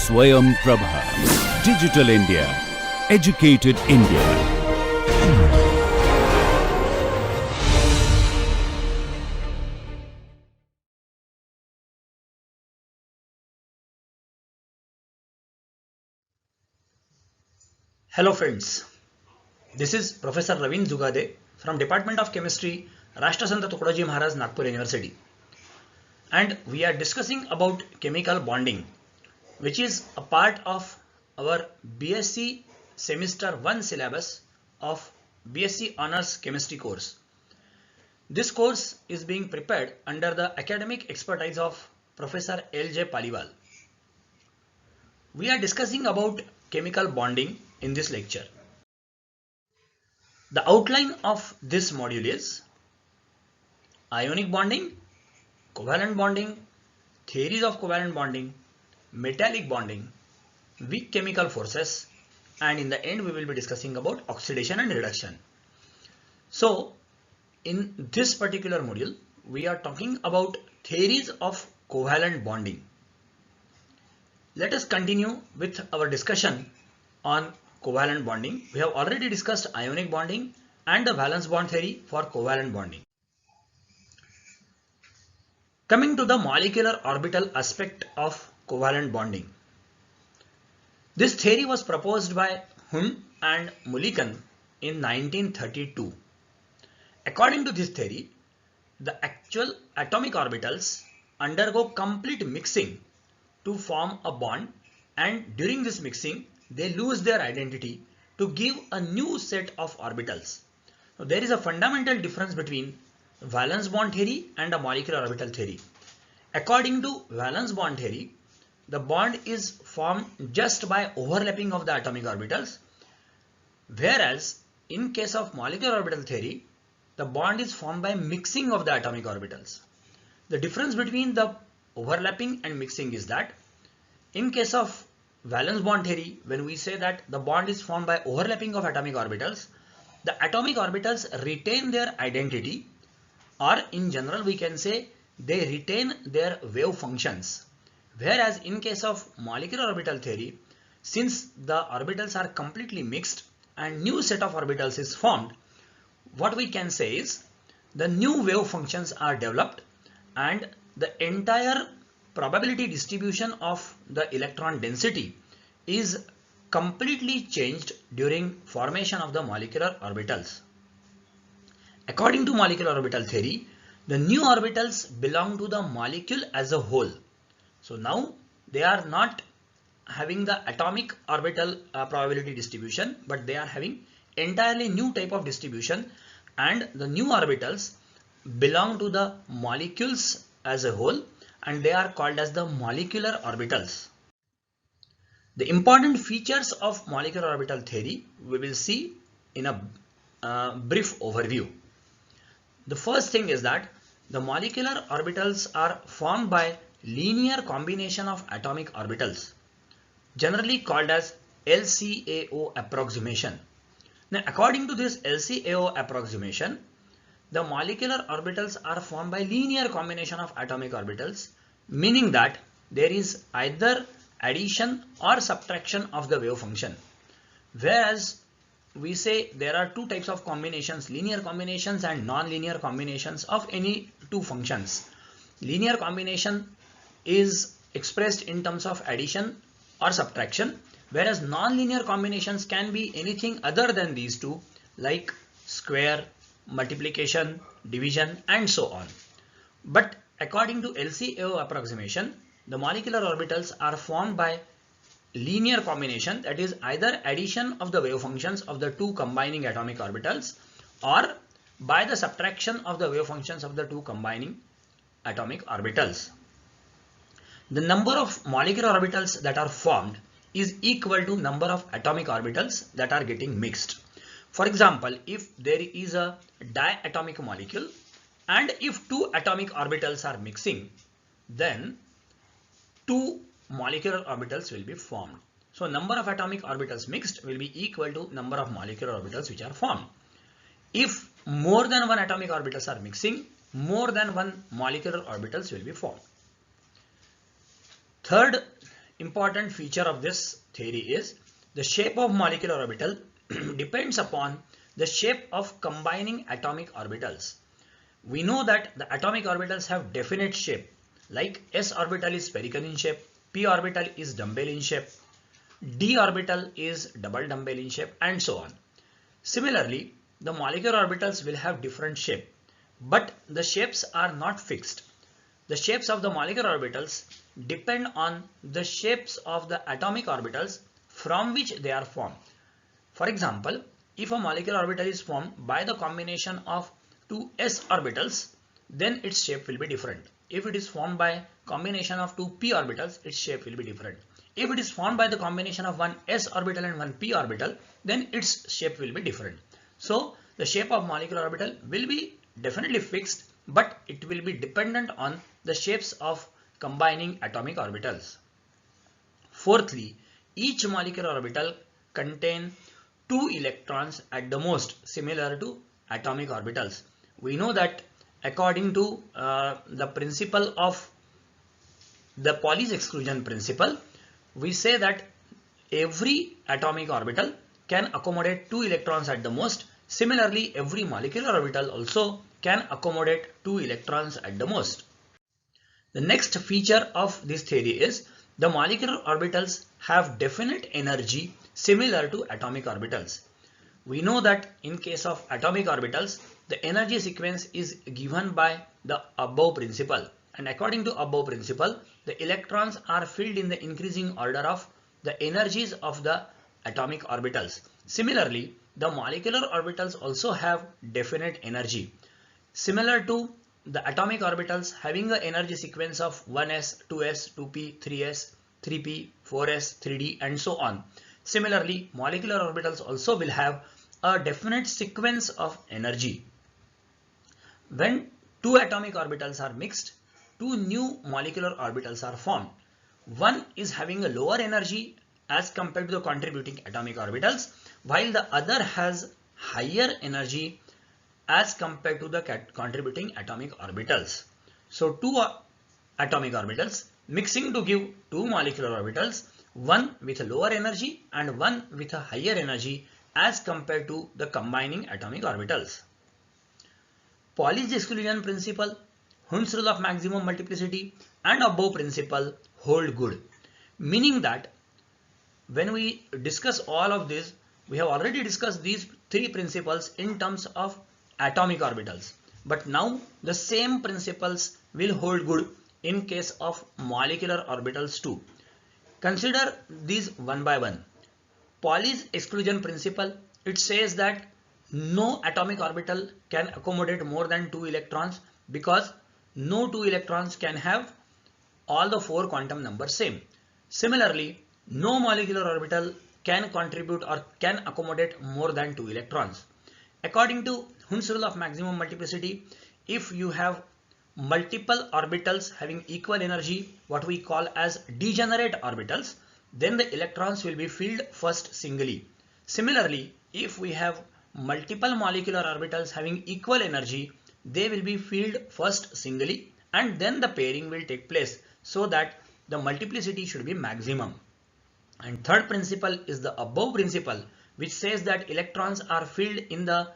Swayam Prabha. Digital India. Educated India. Hello friends, this is Professor Ravin Zugade from Department of Chemistry, Rashtrasant Tukadoji Maharaj, Nagpur University, and we are discussing about chemical bonding, which is a part of our BSc Semester 1 syllabus of BSc Honours Chemistry course. This course is being prepared under the academic expertise of Professor L.J. Paliwal. We are discussing about chemical bonding in this lecture. The outline of this module is ionic bonding, covalent bonding, theories of covalent bonding, metallic bonding, weak chemical forces, and in the end we will be discussing about oxidation and reduction. So in this particular module we are talking about theories of covalent bonding. Let us continue with our discussion on covalent bonding. We have already discussed ionic bonding and the valence bond theory for covalent bonding. Coming to the molecular orbital aspect of covalent bonding. This theory was proposed by Hund and Mulliken in 1932. According to this theory, the actual atomic orbitals undergo complete mixing to form a bond, and during this mixing they lose their identity to give a new set of orbitals. Now, there is a fundamental difference between valence bond theory and a molecular orbital theory. According to valence bond theory, the bond is formed just by overlapping of the atomic orbitals, whereas in case of molecular orbital theory, the bond is formed by mixing of the atomic orbitals. The difference between the overlapping and mixing is that in case of valence bond theory, when we say that the bond is formed by overlapping of atomic orbitals, the atomic orbitals retain their identity, or in general we can say they retain their wave functions. Whereas in case of molecular orbital theory, since the orbitals are completely mixed and new set of orbitals is formed, what we can say is the new wave functions are developed and the entire probability distribution of the electron density is completely changed during formation of the molecular orbitals. According to molecular orbital theory, the new orbitals belong to the molecule as a whole. So now they are not having the atomic orbital probability distribution, but they are having entirely new type of distribution, and the new orbitals belong to the molecules as a whole, and they are called as the molecular orbitals. The important features of molecular orbital theory we will see in a brief overview. The first thing is that the molecular orbitals are formed by linear combination of atomic orbitals, generally called as LCAO approximation. Now, according to this LCAO approximation, the molecular orbitals are formed by linear combination of atomic orbitals, meaning that there is either addition or subtraction of the wave function. Whereas we say there are two types of combinations, linear combinations and non-linear combinations of any two functions. Linear combination is expressed in terms of addition or subtraction, whereas non-linear combinations can be anything other than these two, like square, multiplication, division, and so on. But according to LCAO approximation, the molecular orbitals are formed by linear combination, that is either addition of the wave functions of the two combining atomic orbitals or by the subtraction of the wave functions of the two combining atomic orbitals. The number of molecular orbitals that are formed is equal to number of atomic orbitals that are getting mixed. For example, if there is a diatomic molecule and if two atomic orbitals are mixing, then two molecular orbitals will be formed. So number of atomic orbitals mixed will be equal to number of molecular orbitals which are formed. If more than one atomic orbitals are mixing, more than one molecular orbitals will be formed. Third important feature of this theory is the shape of molecular orbital depends upon the shape of combining atomic orbitals. We know that the atomic orbitals have definite shape, like s orbital is spherical in shape, p orbital is dumbbell in shape, d orbital is double dumbbell in shape, and so on. Similarly, the molecular orbitals will have different shape, but the shapes are not fixed. The shapes of the molecular orbitals depend on the shapes of the atomic orbitals from which they are formed. For example, if a molecular orbital is formed by the combination of two s orbitals, then its shape will be different. If it is formed by combination of two p orbitals, its shape will be different. If it is formed by the combination of one s orbital and one p orbital, then its shape will be different. So the shape of molecular orbital will be definitely fixed, but it will be dependent on the shapes of combining atomic orbitals. Fourthly, each molecular orbital contains two electrons at the most, similar to atomic orbitals. We know that according to the principle of the Pauli's exclusion principle, we say that every atomic orbital can accommodate two electrons at the most. Similarly, every molecular orbital also can accommodate two electrons at the most. The next feature of this theory is the molecular orbitals have definite energy similar to atomic orbitals. We know that in case of atomic orbitals, the energy sequence is given by the above principle, and according to above principle, the electrons are filled in the increasing order of the energies of the atomic orbitals. Similarly, the molecular orbitals also have definite energy, similar to the atomic orbitals having an energy sequence of 1s, 2s, 2p, 3s, 3p, 4s, 3d, and so on. Similarly, molecular orbitals also will have a definite sequence of energy. When two atomic orbitals are mixed, two new molecular orbitals are formed. One is having a lower energy as compared to the contributing atomic orbitals, while the other has higher energy as compared to the contributing atomic orbitals. So two atomic orbitals mixing to give two molecular orbitals, one with a lower energy and one with a higher energy as compared to the combining atomic orbitals. Pauli's exclusion principle, Hund's rule of maximum multiplicity, and above principle hold good, meaning that when we discuss all of this, we have already discussed these three principles in terms of atomic orbitals, but now the same principles will hold good in case of molecular orbitals too. Consider these one by one. Pauli's exclusion principle, it says that no atomic orbital can accommodate more than two electrons because no two electrons can have all the four quantum numbers same. Similarly, no molecular orbital can contribute or can accommodate more than two electrons. According to Hund's rule of maximum multiplicity, if you have multiple orbitals having equal energy, what we call as degenerate orbitals, then the electrons will be filled first singly. Similarly, if we have multiple molecular orbitals having equal energy, they will be filled first singly and then the pairing will take place so that the multiplicity should be maximum. And third principle is the above principle, which says that electrons are filled in the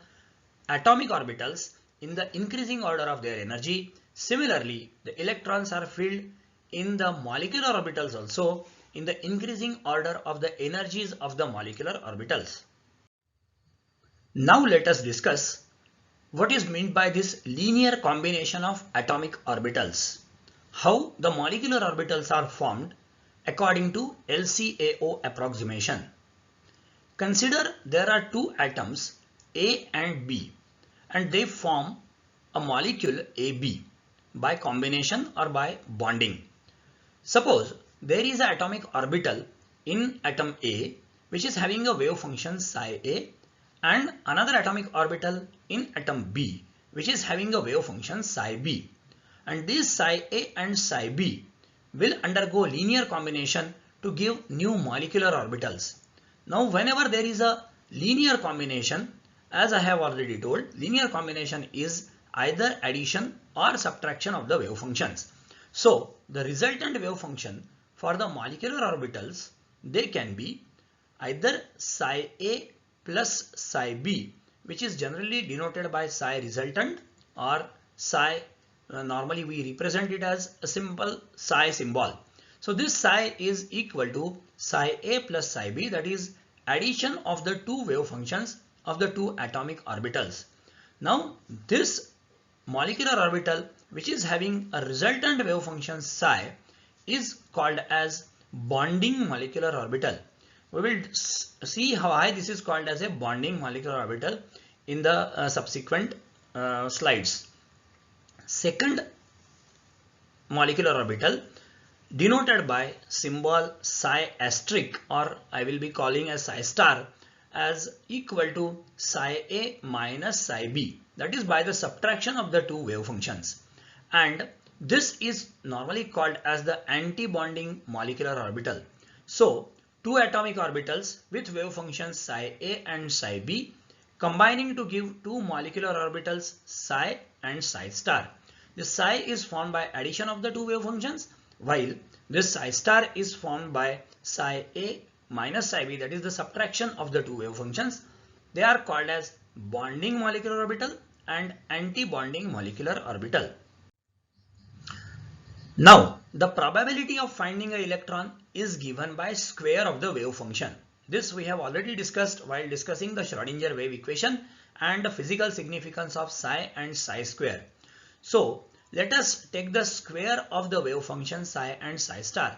atomic orbitals in the increasing order of their energy. Similarly, the electrons are filled in the molecular orbitals also in the increasing order of the energies of the molecular orbitals. Now let us discuss what is meant by this linear combination of atomic orbitals. How the molecular orbitals are formed according to LCAO approximation. Consider there are two atoms A and B and they form a molecule AB by combination or by bonding. Suppose there is an atomic orbital in atom A which is having a wave function psi A and another atomic orbital in atom B which is having a wave function psi B, and these psi A and psi B will undergo linear combination to give new molecular orbitals. Now whenever there is a linear combination, as I have already told, linear combination is either addition or subtraction of the wave functions. So the resultant wave function for the molecular orbitals, they can be either psi A plus psi B, which is generally denoted by psi resultant, or psi, normally we represent it as a simple psi symbol. So this psi is equal to psi A plus psi B, that is addition of the two wave functions of the two atomic orbitals. Now this molecular orbital which is having a resultant wave function psi is called as bonding molecular orbital. We will see why this is called as a bonding molecular orbital in the subsequent slides. Second molecular orbital denoted by symbol psi asterisk, or I will be calling as psi star, as equal to psi A minus psi B, that is by the subtraction of the two wave functions, and this is normally called as the anti-bonding molecular orbital. So two atomic orbitals with wave functions psi A and psi B combining to give two molecular orbitals psi and psi star. This psi is formed by addition of the two wave functions, while this psi star is formed by psi A minus psi B, that is the subtraction of the two wave functions. They are called as bonding molecular orbital and anti-bonding molecular orbital. Now, the probability of finding an electron is given by square of the wave function. This we have already discussed while discussing the Schrodinger wave equation and the physical significance of psi and psi square. So, let us take the square of the wave function psi and psi star.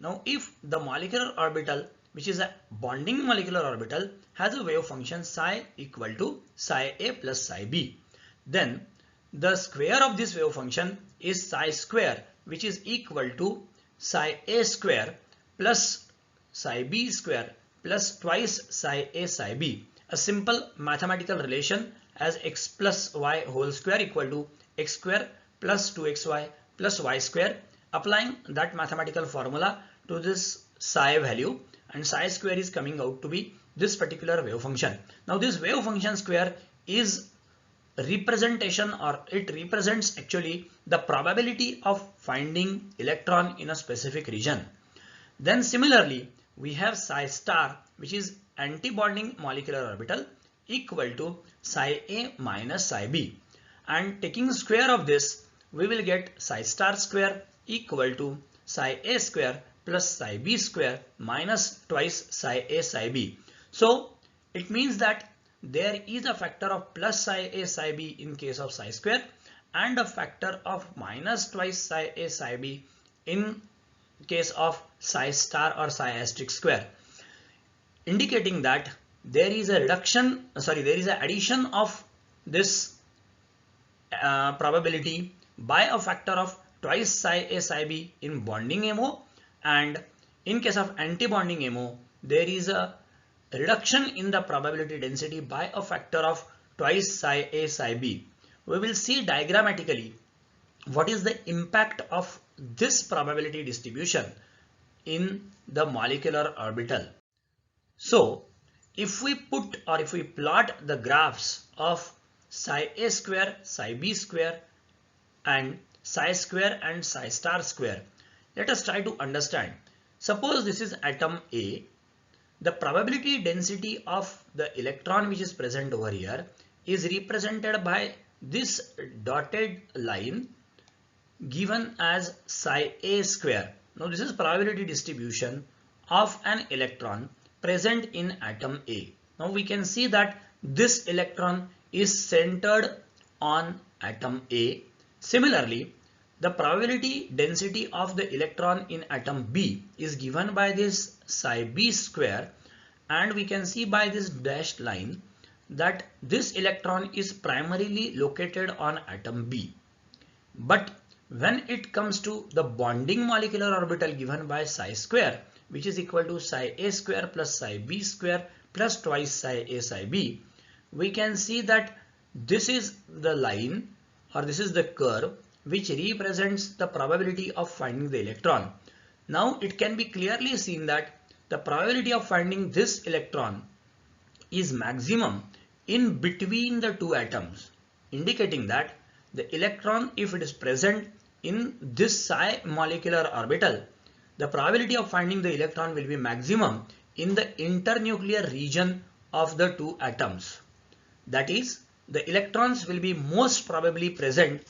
Now, if the molecular orbital, which is a bonding molecular orbital, has a wave function psi equal to psi A plus psi B, then the square of this wave function is psi square, which is equal to psi A square plus psi B square plus twice psi A psi B. A simple mathematical relation as x plus y whole square equal to x square plus 2xy plus y square. Applying that mathematical formula to this psi value, and psi square is coming out to be this particular wave function. Now this wave function square is representation, or it represents actually the probability of finding electron in a specific region. Then similarly we have psi star, which is anti-bonding molecular orbital, equal to psi A minus psi B, and taking square of this we will get psi star square equal to psi A square plus psi B square minus twice psi A psi B. So it means that there is a factor of plus psi A psi B in case of psi square, and a factor of minus twice psi A psi B in case of psi star or psi asterisk square, indicating that there is a reduction, there is an addition of this probability by a factor of twice psi A psi B in bonding MO, and in case of anti-bonding MO there is a reduction in the probability density by a factor of twice psi A psi B. We will see diagrammatically what is the impact of this probability distribution in the molecular orbital. So if we put, or if we plot the graphs of psi A square, psi B square and psi square and psi star square, let us try to understand. Suppose this is atom A. The probability density of the electron which is present over here is represented by this dotted line given as psi A square. Now this is probability distribution of an electron present in atom A. Now we can see that this electron is centered on atom A. Similarly, the probability density of the electron in atom B is given by this psi B square, and we can see by this dashed line that this electron is primarily located on atom B. But when it comes to the bonding molecular orbital given by psi square, which is equal to psi A square plus psi B square plus twice psi A psi B, we can see that this is the line, or this is the curve which represents the probability of finding the electron. Now it can be clearly seen that the probability of finding this electron is maximum in between the two atoms, indicating that the electron, if it is present in this psi molecular orbital, the probability of finding the electron will be maximum in the internuclear region of the two atoms. That is, the electrons will be most probably present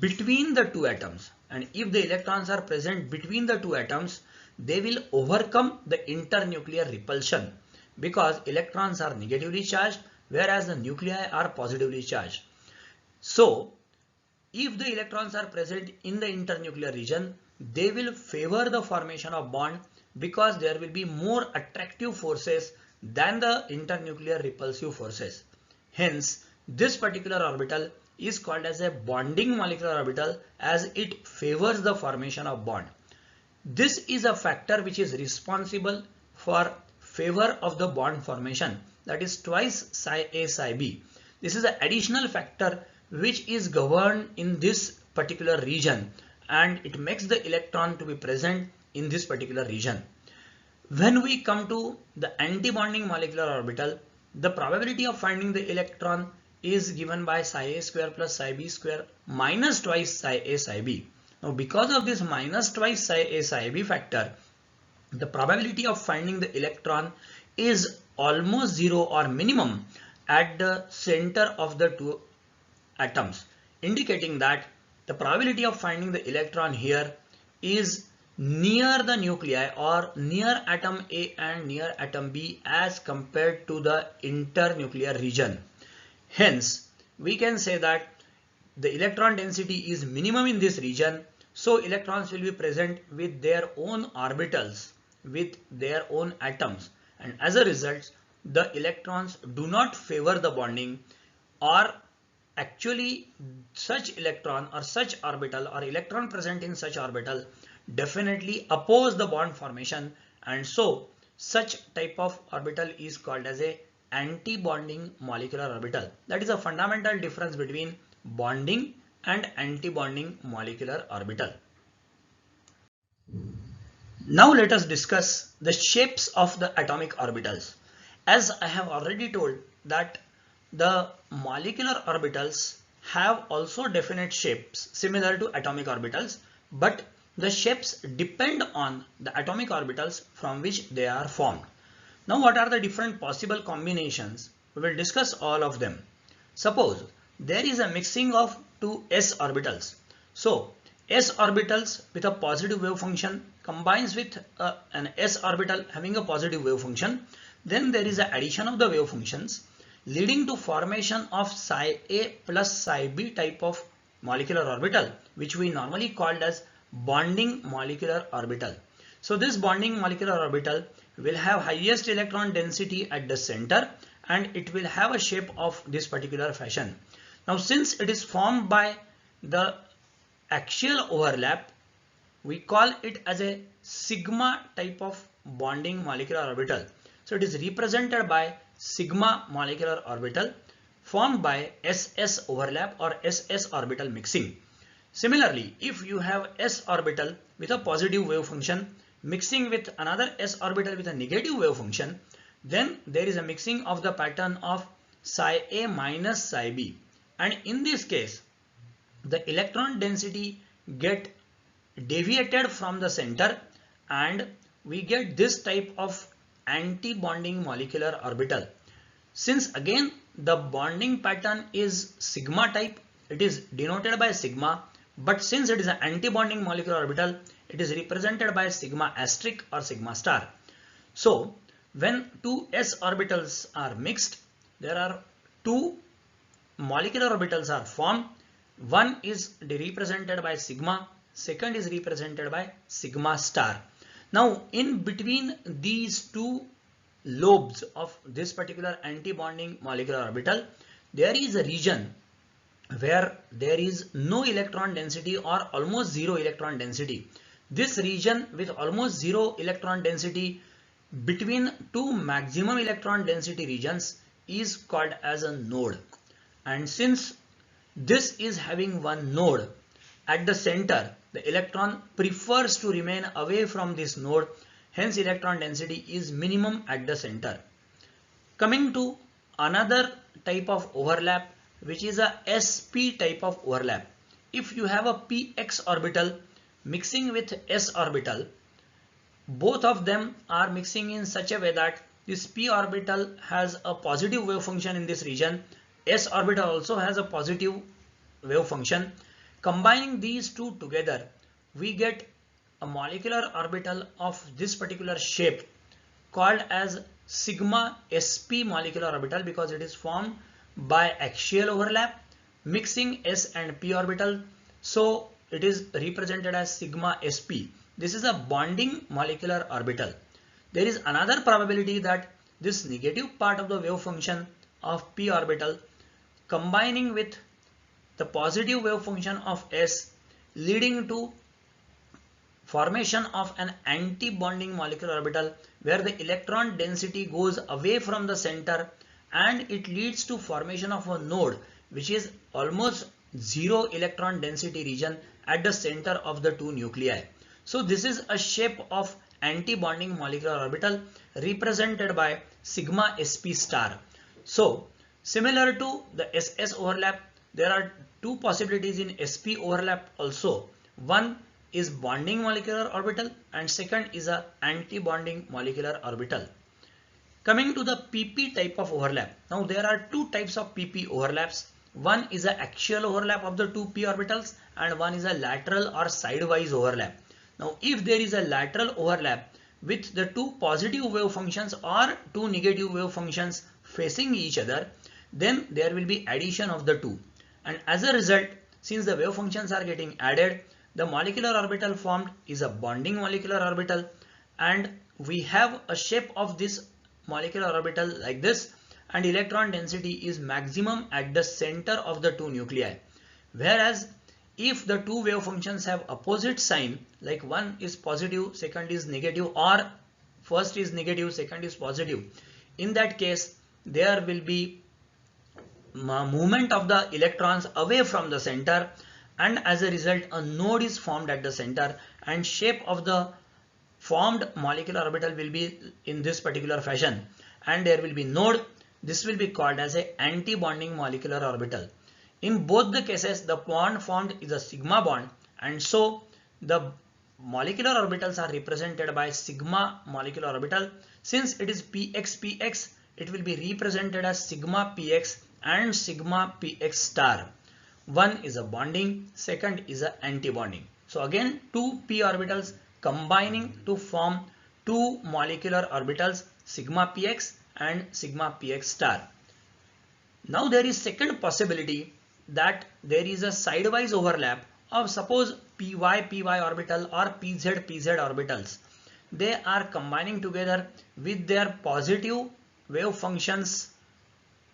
between the two atoms, and if the electrons are present between the two atoms, they will overcome the internuclear repulsion because electrons are negatively charged whereas the nuclei are positively charged. So if the electrons are present in the internuclear region, they will favor the formation of bond because there will be more attractive forces than the internuclear repulsive forces. Hence, this particular orbital is called as a bonding molecular orbital as it favors the formation of bond. This is a factor which is responsible for favor of the bond formation, that is twice psi A psi B. This is an additional factor which is governed in this particular region and it makes the electron to be present in this particular region. When we come to the anti-bonding molecular orbital, the probability of finding the electron is given by psi A square plus psi B square minus twice psi A psi B. Now because of this minus twice psi A psi B factor, the probability of finding the electron is almost zero or minimum at the center of the two atoms, indicating that the probability of finding the electron here is near the nuclei or near atom A and near atom B as compared to the internuclear region. Hence, we can say that the electron density is minimum in this region, so electrons will be present with their own orbitals, with their own atoms, and as a result, the electrons do not favor the bonding, or actually such electron or such orbital or electron present in such orbital definitely oppose the bond formation, and so such type of orbital is called as a anti-bonding molecular orbital. That is a fundamental difference between bonding and anti-bonding molecular orbital. Now let us discuss the shapes of the atomic orbitals. As I have already told that the molecular orbitals have also definite shapes similar to atomic orbitals, but the shapes depend on the atomic orbitals from which they are formed. Now what are the different possible combinations? We will discuss all of them. Suppose there is a mixing of two s orbitals. So s orbitals with a positive wave function combines with an s orbital having a positive wave function. Then there is an addition of the wave functions leading to formation of psi A plus psi B type of molecular orbital, which we normally called as bonding molecular orbital. So this bonding molecular orbital will have highest electron density at the center and it will have a shape of this particular fashion. Now since it is formed by the axial overlap, we call it as a sigma type of bonding molecular orbital. So it is represented by sigma molecular orbital formed by SS overlap or SS orbital mixing. Similarly, if you have s orbital with a positive wave function mixing with another s orbital with a negative wave function, then there is a mixing of the pattern of psi A minus psi B, and in this case the electron density get deviated from the center and we get this type of anti-bonding molecular orbital. Since again the bonding pattern is sigma type, it is denoted by sigma, but since it is an anti-bonding molecular orbital, it is represented by sigma asterisk or sigma star. So when two s orbitals are mixed, there are two molecular orbitals are formed. One is represented by sigma, second is represented by sigma star. Now in between these two lobes of this particular anti-bonding molecular orbital, there is a region where there is no electron density or almost zero electron density. This region with almost zero electron density between two maximum electron density regions is called as a node. And since this is having one node at the center, the electron prefers to remain away from this node, hence electron density is minimum at the center. Coming to another type of overlap, which is a sp type of overlap. If you have a px orbital mixing with s orbital, both of them are mixing in such a way that this p orbital has a positive wave function in this region, s orbital also has a positive wave function. Combining these two together, we get a molecular orbital of this particular shape called as sigma sp molecular orbital, because it is formed by axial overlap mixing s and p orbital. So it is represented as sigma sp. This is a bonding molecular orbital. There is another probability that this negative part of the wave function of p orbital combining with the positive wave function of s, leading to formation of an anti-bonding molecular orbital where the electron density goes away from the center, and it leads to formation of a node which is almost zero electron density region at the center of the two nuclei. So this is a shape of anti-bonding molecular orbital represented by sigma sp star. So similar to the ss overlap, there are two possibilities in sp overlap also. One is bonding molecular orbital and second is a anti-bonding molecular orbital. Coming to the pp type of overlap. Now there are two types of pp overlaps. One is an axial overlap of the two p orbitals and one is a lateral or sidewise overlap. Now if there is a lateral overlap with the two positive wave functions or two negative wave functions facing each other, then there will be addition of the two, and as a result, since the wave functions are getting added, the molecular orbital formed is a bonding molecular orbital, and we have a shape of this molecular orbital like this, and electron density is maximum at the center of the two nuclei. Whereas if the two wave functions have opposite sign, like one is positive, second is negative, or first is negative, second is positive, in that case there will be movement of the electrons away from the center, and as a result a node is formed at the center, and shape of the formed molecular orbital will be in this particular fashion, and there will be node. This will be called as a anti-bonding molecular orbital. In both the cases, the bond formed is a sigma bond, and so the molecular orbitals are represented by sigma molecular orbital. Since it is px, it will be represented as sigma px and sigma px star. One is a bonding, second is a anti-bonding. So again, two p orbitals combining to form two molecular orbitals, sigma px and sigma px star. Now there is second possibility that there is a sidewise overlap of suppose py orbital or pz orbitals. They are combining together with their positive wave functions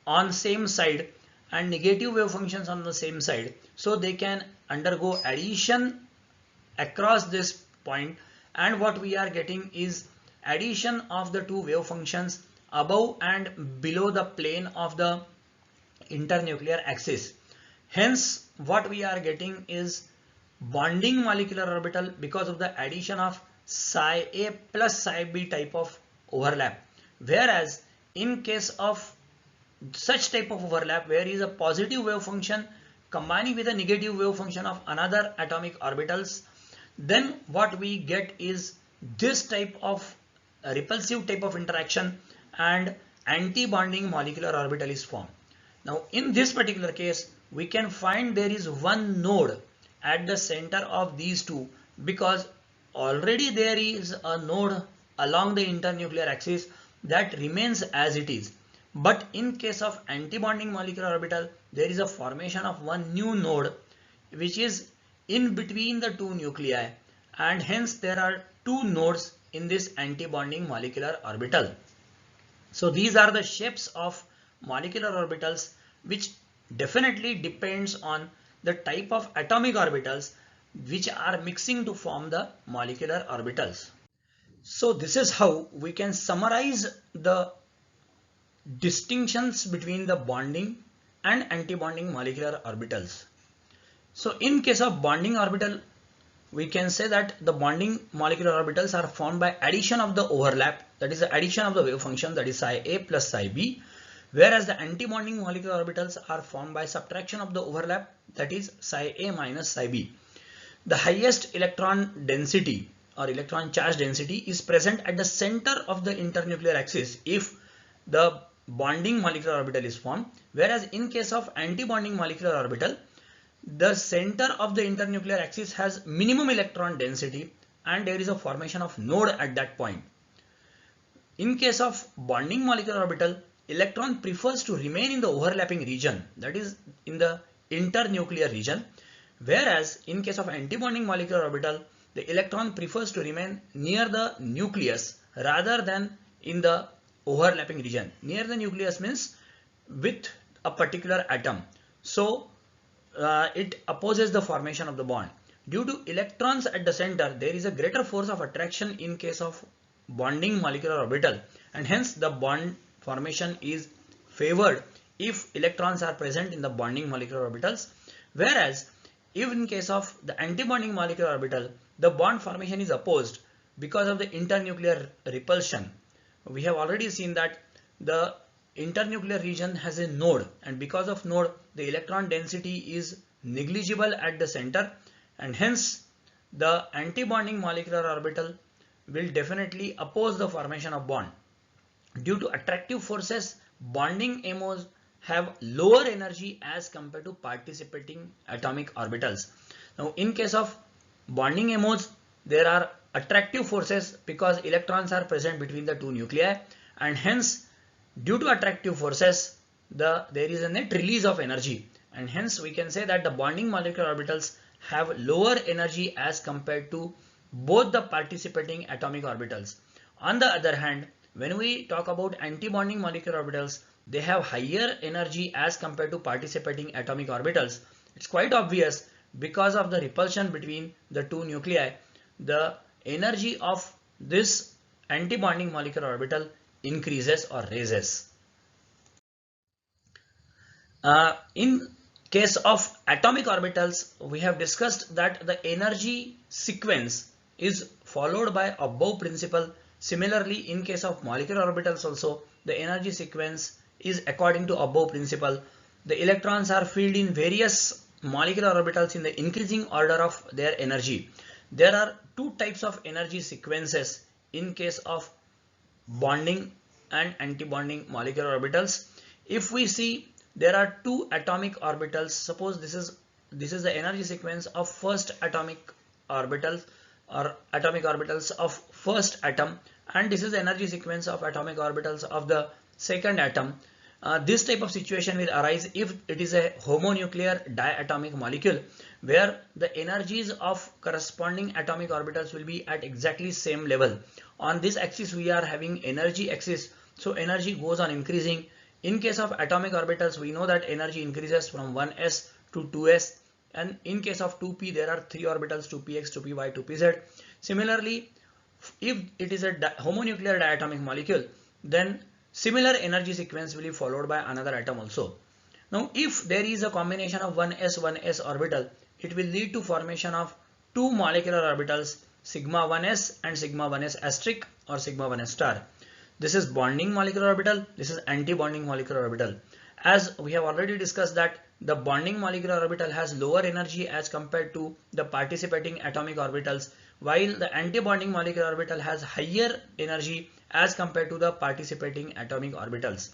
on same side and negative wave functions on the same side, so they can undergo addition across this point, and what we are getting is addition of the two wave functions above and below the plane of the internuclear axis. Hence what we are getting is bonding molecular orbital because of the addition of psi a plus psi b type of overlap, whereas in case of such type of overlap where is a positive wave function combining with a negative wave function of another atomic orbitals, then what we get is this type of repulsive type of interaction and anti-bonding molecular orbital is formed. Now in this particular case we can find there is one node at the center of these two, because already there is a node along the internuclear axis that remains as it is. But in case of anti-bonding molecular orbital, there is a formation of one new node which is in between the two nuclei, and hence there are two nodes in this anti-bonding molecular orbital. So these are the shapes of molecular orbitals, which definitely depends on the type of atomic orbitals which are mixing to form the molecular orbitals. So this is how we can summarize the distinctions between the bonding and anti-bonding molecular orbitals. So in case of bonding orbital, we can say that the bonding molecular orbitals are formed by addition of the overlap, that is the addition of the wave function, that is psi a plus psi b, whereas the anti-bonding molecular orbitals are formed by subtraction of the overlap, that is psi a minus psi b. The highest electron density or electron charge density is present at the center of the internuclear axis if the bonding molecular orbital is formed, whereas in case of anti-bonding molecular orbital, the center of the internuclear axis has minimum electron density and there is a formation of node at that point. In case of bonding molecular orbital, electron prefers to remain in the overlapping region, that is in the internuclear region, whereas in case of anti-bonding molecular orbital, the electron prefers to remain near the nucleus rather than in the overlapping region. Near the nucleus means with a particular atom. So it opposes the formation of the bond. Due to electrons at the center, there is a greater force of attraction in case of bonding molecular orbital, and hence the bond formation is favored if electrons are present in the bonding molecular orbitals, whereas if in case of the anti-bonding molecular orbital, the bond formation is opposed because of the internuclear repulsion. We have already seen that the internuclear region has a node, and because of node, the electron density is negligible at the center, and hence the anti-bonding molecular orbital will definitely oppose the formation of bond. Due to attractive forces, bonding MOs have lower energy as compared to participating atomic orbitals. Now in case of bonding MOs, there are attractive forces because electrons are present between the two nuclei, and hence due to attractive forces there is a net release of energy, and hence we can say that the bonding molecular orbitals have lower energy as compared to both the participating atomic orbitals. On the other hand, when we talk about anti-bonding molecular orbitals, they have higher energy as compared to participating atomic orbitals. It's quite obvious because of the repulsion between the two nuclei, the energy of this anti-bonding molecular orbital increases or raises. In case of atomic orbitals, we have discussed that the energy sequence is followed by above principle. Similarly, in case of molecular orbitals also, the energy sequence is according to above principle. The electrons are filled in various molecular orbitals in the increasing order of their energy. There are two types of energy sequences in case of bonding and anti-bonding molecular orbitals. If we see, there are two atomic orbitals. Suppose this is the energy sequence of first atomic orbitals or atomic orbitals of first atom, and this is the energy sequence of atomic orbitals of the second atom. This type of situation will arise if it is a homonuclear diatomic molecule, where the energies of corresponding atomic orbitals will be at exactly same level. On this axis we are having energy axis, so energy goes on increasing. In case of atomic orbitals, we know that energy increases from 1s to 2s, and in case of 2p there are 3 orbitals, 2px, 2py, 2pz. Similarly, if it is a homonuclear diatomic molecule, then similar energy sequence will be followed by another atom also. Now if there is a combination of 1s orbital, it will lead to formation of two molecular orbitals, sigma 1s and sigma 1s asterisk or sigma 1s star. This is bonding molecular orbital, this is anti-bonding molecular orbital. As we have already discussed that the bonding molecular orbital has lower energy as compared to the participating atomic orbitals, while the anti-bonding molecular orbital has higher energy as compared to the participating atomic orbitals.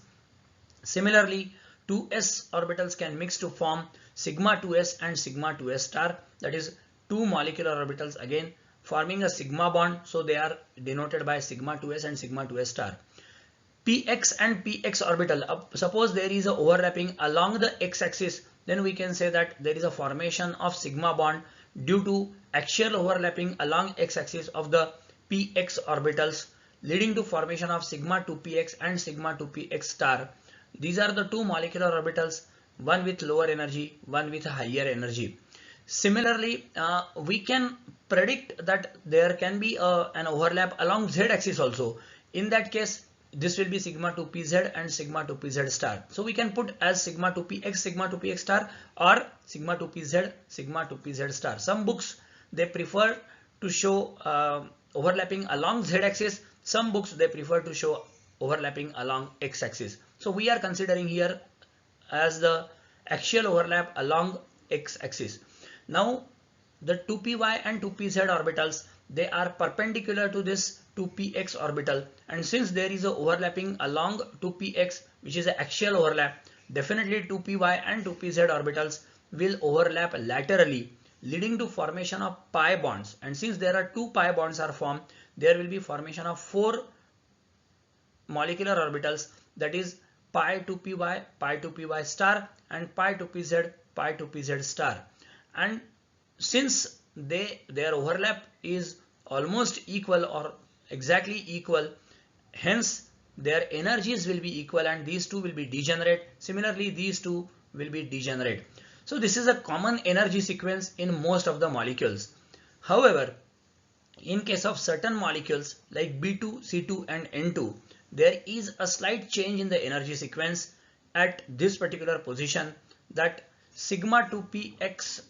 Similarly, 2s orbitals can mix to form sigma 2s and sigma 2s star, that is two molecular orbitals again forming a sigma bond, so they are denoted by sigma 2s and sigma 2s star. Px and px orbital, suppose there is a overlapping along the x-axis, then we can say that there is a formation of sigma bond due to axial overlapping along x-axis of the px orbitals, leading to formation of sigma 2px and sigma 2px star. These are the two molecular orbitals, one with lower energy, one with higher energy. Similarly, we can predict that there can be an overlap along z-axis also. In that case, this will be sigma 2pz and sigma 2pz star. So we can put as sigma 2px, sigma 2px star, or sigma 2pz, sigma 2pz star. Some books, they prefer to show overlapping along z-axis. Some books, they prefer to show overlapping along x-axis. So we are considering here as the axial overlap along x-axis. Now the 2py and 2pz orbitals, they are perpendicular to this 2px orbital, and since there is a overlapping along 2px, which is an axial overlap, definitely 2py and 2pz orbitals will overlap laterally, leading to formation of pi bonds. And since there are two pi bonds are formed, there will be formation of four molecular orbitals, that is pi 2py, pi 2py star, and pi 2pz, pi 2pz star. And since their overlap is almost equal or exactly equal, hence their energies will be equal, and these two will be degenerate. Similarly, these two will be degenerate. So this is a common energy sequence in most of the molecules. However, in case of certain molecules like B2, C2 and N2, there is a slight change in the energy sequence at this particular position, that sigma 2px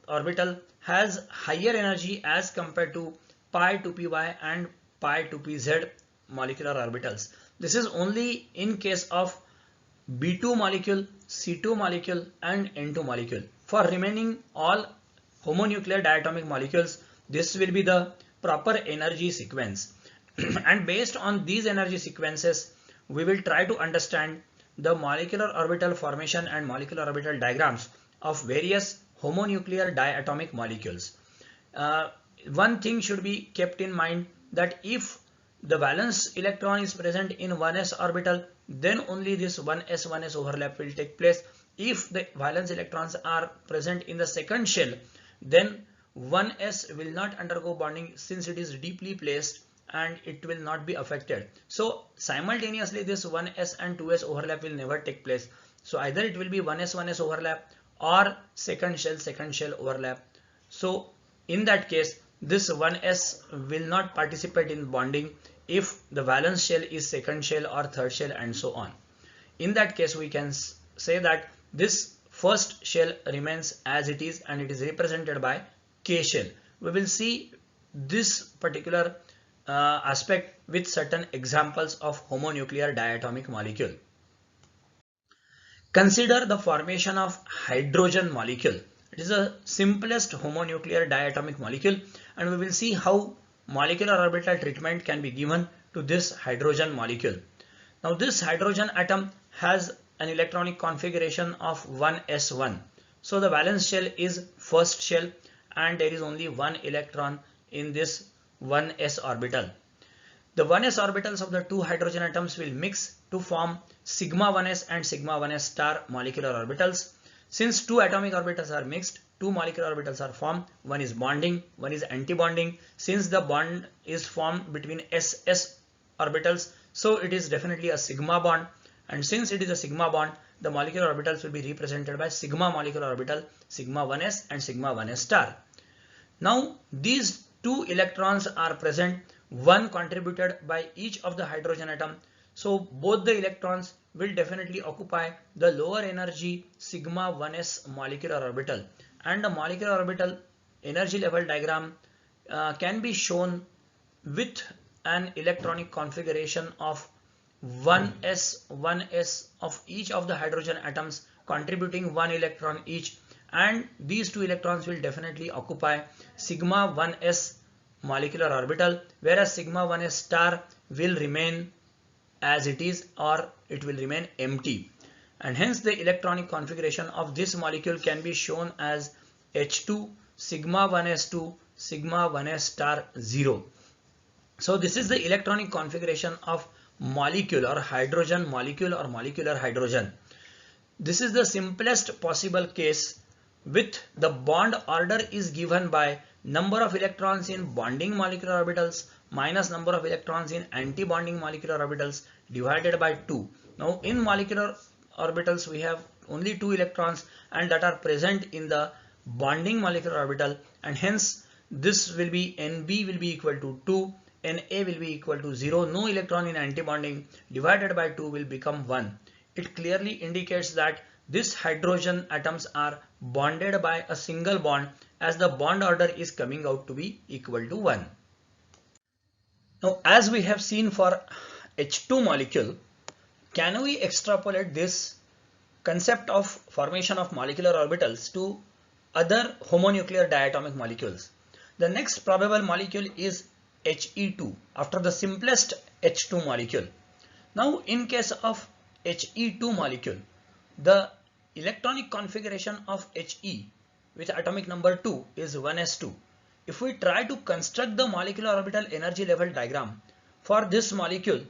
orbital has higher energy as compared to pi 2py and pi 2pz molecular orbitals. This is only in case of B2 molecule, C2 molecule and N2 molecule. For remaining all homonuclear diatomic molecules, this will be the proper energy sequence. And based on these energy sequences, we will try to understand the molecular orbital formation and molecular orbital diagrams of various homonuclear diatomic molecules. One thing should be kept in mind, that if the valence electron is present in 1s orbital, then only this 1s overlap will take place. If the valence electrons are present in the second shell, then 1s will not undergo bonding, since it is deeply placed and it will not be affected. So simultaneously this 1s and 2s overlap will never take place. So either it will be 1s overlap or second shell overlap. So in that case, this 1s will not participate in bonding if the valence shell is second shell or third shell and so on. In that case, we can say that this first shell remains as it is and it is represented by K shell. We will see this particular aspect with certain examples of homonuclear diatomic molecule. Consider the formation of hydrogen molecule. It is the simplest homonuclear diatomic molecule, and we will see how molecular orbital treatment can be given to this hydrogen molecule. Now this hydrogen atom has an electronic configuration of 1s1. So the valence shell is first shell and there is only one electron in this 1s orbital. The 1s orbitals of the two hydrogen atoms will mix to form sigma 1s and sigma 1s star molecular orbitals. Since two atomic orbitals are mixed, two molecular orbitals are formed. One is bonding, one is anti-bonding. Since the bond is formed between ss orbitals, so it is definitely a sigma bond. And since it is a sigma bond, the molecular orbitals will be represented by sigma molecular orbital, sigma 1s and sigma 1s star. Now these two electrons are present, one contributed by each of the hydrogen atom. So both the electrons will definitely occupy the lower energy sigma 1s molecular orbital, and the molecular orbital energy level diagram can be shown with an electronic configuration of 1s of each of the hydrogen atoms contributing one electron each, and these two electrons will definitely occupy sigma 1s molecular orbital, whereas sigma 1s star will remain as it is or it will remain empty, and hence the electronic configuration of this molecule can be shown as H2 sigma 1s2 sigma 1s star 0. So this is the electronic configuration of molecule or hydrogen molecule or molecular hydrogen. This is the simplest possible case, with the bond order is given by number of electrons in bonding molecular orbitals minus number of electrons in anti-bonding molecular orbitals divided by 2. Now in molecular orbitals we have only 2 electrons and that are present in the bonding molecular orbital, and hence this will be NB will be equal to 2, Na will be equal to 0, no electron in anti-bonding, divided by 2 will become 1. It clearly indicates that these hydrogen atoms are bonded by a single bond, as the bond order is coming out to be equal to 1. Now as we have seen for H2 molecule, can we extrapolate this concept of formation of molecular orbitals to other homonuclear diatomic molecules? The next probable molecule is He2 after the simplest H2 molecule. Now in case of He2 molecule, the electronic configuration of He with atomic number 2 is 1s2. If we try to construct the molecular orbital energy level diagram for this molecule,